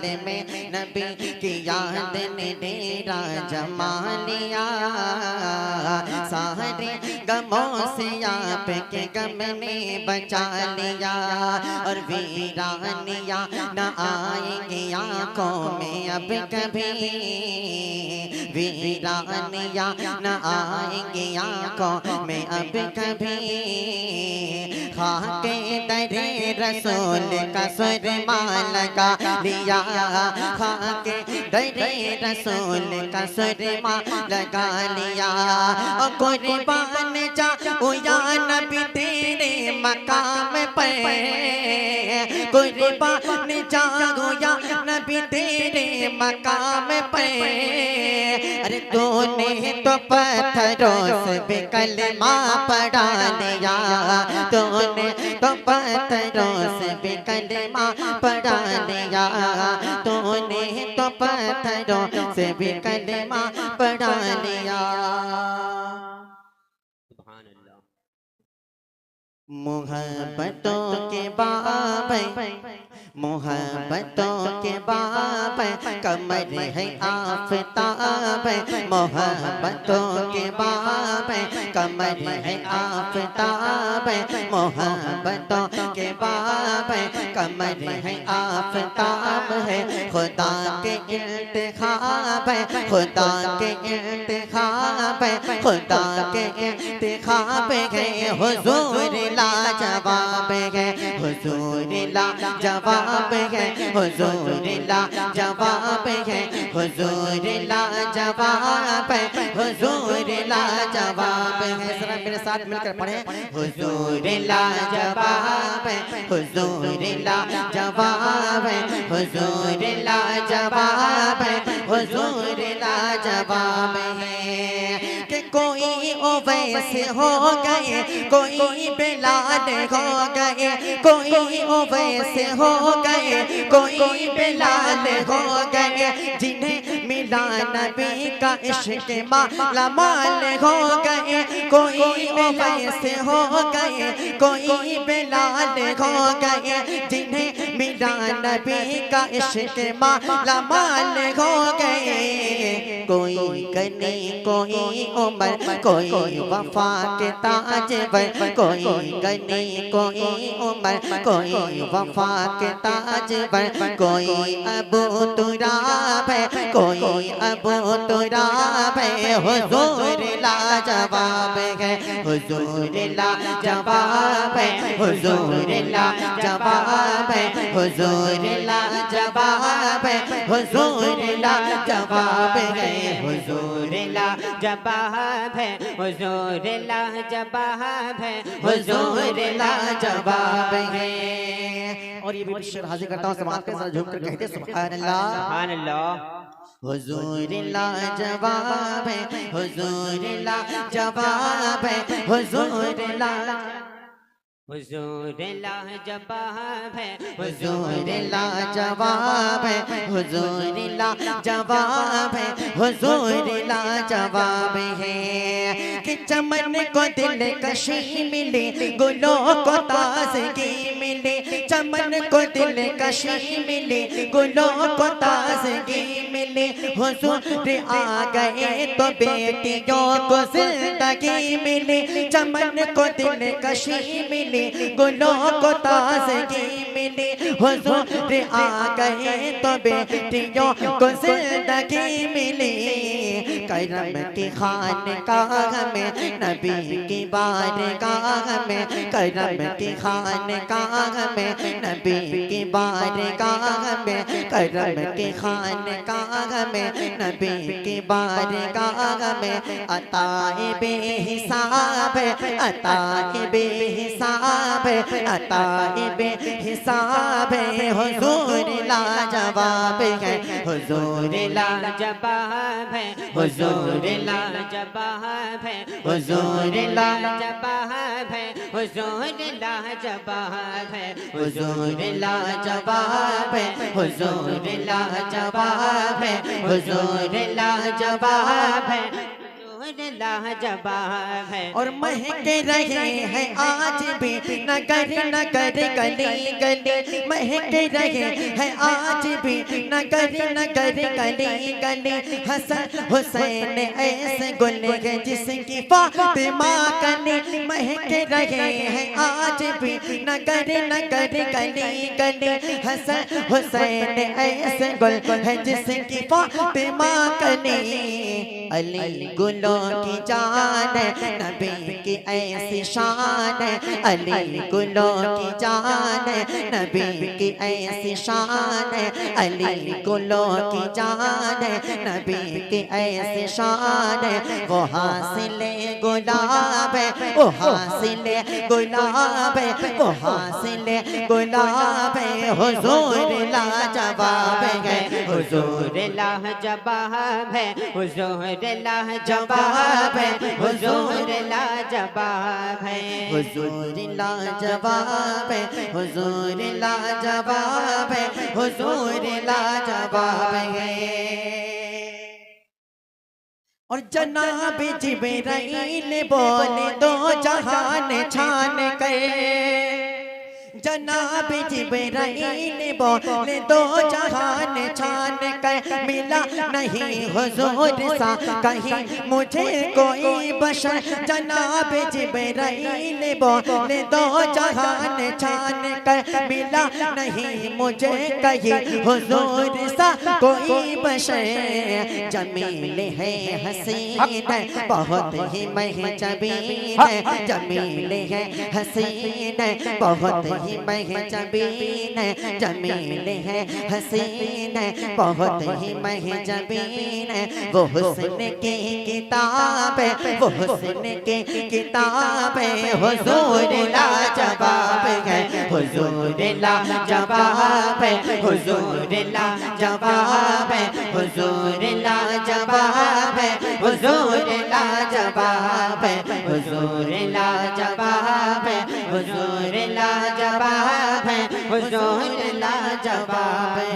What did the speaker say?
में नबी की याद ने डेरा जमा लिया। सारे गमों से आपके गम ने बचा लिया। और वीरानिया न आएंगी आँखों में अब कभी, वीरानिया न आएंगी आँखों में अब कभी। खाके दरे रसूल का सुरमा लगा लिया। खाके दरे रसूल का सुरमा लगा लिया। और कुर्बान जा या नबी तेरे मकाम पे, कुर्बान जाओ या नबी तेरे मकाम पे। अरे तूने तो पत्थरों से भी कलमा पढ़ा लिया। तूने तो पत्थरों से भी कलमा पढ़ा लिया। तूने तो पत्थरों से भी कलमा पढ़ा लिया। मोहब्बतों के बाब, मोहब्बतों के बाब, कमर है आफताब। मोहब्बतों के बाब, कमर है आफताब। मोहब्बतों के बाब, कमर है आफताब है। खुदा के इंतखाब है, खुदा के इंतखाब है, खुदा के इंतखाब है। हुजूर लाजवाब है, हुजूर लाजवाब है, हुजूर लाजवाब है, हुजूर लाजवाब है, हुजूर लाजवाब है। जरा मेरे साथ मिलकर पढ़े। हुजूर लाजवाब है, हुजूर लाजवाब है, हुजूर लाजवाब है, हुजूर लाजवाब है। कि कोई ओवैस हो गए, कोई बिलाल हो गए, कोई ओवैस हो गए, कोई बिलाल हो गए। जिन्हें मिला नबी का इश्क माला माल हो गए। कोई ओवैस हो गए, कोई बिलाल हो गए। जिन्हें मिला नबी का इश्क माला माल हो गए। कोई गनी, कोई उमर, कोई वफा के ताजवर। कोई गनी, कोई उमर, कोई वफा के ताजवर। कोई अबू तुराब है, कोई अबू तुराब है। हुजूर लाजवाब है, हुजूर लाजवाब है, हुजूर लाजवाब है, हुजूर लाजवाब है, हुजूर लाजवाब है, हुजूर लाजवाब है, हुजूर लाजवाब है, हुजूर लाजवाब है। और ये भी शेर हाजिर करता हूँ, समाज के साथ झूम कर कहते सुभान अल्लाह, सुभान अल्लाह। हुजूर लाजवाब है, हुजूर लाजवाब है, हुजूर हुजूर लाजवाब है, हुजूर लाजवाब है, हुजूर लाजवाब है, हुजूर लाजवाब है। कि चमन को दिल कशी मिली, गुलों को ताज़गी मिली। चमन को दिल कशी मिली, गुलों को ताज़गी मिली। हुजूर आ गए तो बेटियों को जिंदगी मिली। चमन को दिल कशी मिली, गुलों को ताज़गी मिली। हुजूर आ गए तो बेटियों को जिंदगी मिली। करम की खानकाह में, नबी की बारगाह में। करम की खानकाह में, नबी की बारगाह में। करम की खानकाह में, नबी की बारगाह में। अताए बेहिसाब है, अताए बेहिसाब है, अताए बेहिसाब है। हुजूर लाजवाब है, हुजूर लाजवाब है, हुजूर लाजवाब है, हुजूर लाजवाब है, हुजूर लाजवाब है, हुजूर लाजवाब है, हुजूर लाजवाब है, हुजूर लाजवाब है, हुजूर लाजवाब है। और महक रहे हैं आज भी नगर नगर गली गली, महक रहे हैं आज भी नगर नगर गली गली। हसन हुसैन ऐसे गुल है जिसकी फातिमा कली, महक रहे हैं आज भी नगर नगर गली गली। हसन हुसैन ऐसे गुल है जिसकी फातिमा कली। अली गुलों की जान है, नबी की ऐसी शान है। अली गुलों की जान है, नबी की ऐसी शान है। अली गुलों की जान है, नबी की ऐसी शान है। वो हासिले गुलाब है, वो हासिले गुलाब है, वो हासिले गुलाब है। हुजूर लाजवाब है, हुजूर लाजवाब है, हुजूर लाजवाब है, हुजूर लाजवाब है। हुजूर लाजवाब है, हुजूर लाजवाब है, हुजूर लाजवाब है। और जनाब जिब्राइल बोले दो जहान छान गए, जनाब जिब्राइल बोले दो जहान छान कर। मिला नहीं हुजूर सा कहीं मुझे कोई बशर। जनाब जिब्राइल बोले दो जहान छान कर। मिला नहीं मुझे कहीं हुजूर सा कोई बशर। जमील है हसीन है, बहुत ही महजबीन है। जमील है हसीन है, बहुत ही महजबीन है। जमील है हसीन है, बहुत ही महजबीन है। वो हुस्न की किताब है, वो हुस्न की किताब है। हुजूर लाजवाब है, हुजूर लाजवाब है, हुजूर लाजवाब है, हुजूर लाजवाब है, हुजूर लाजवाब है, हुजूर लाजवाब है, हुजूर लाजवाब है, हुजूर लाजवाब है।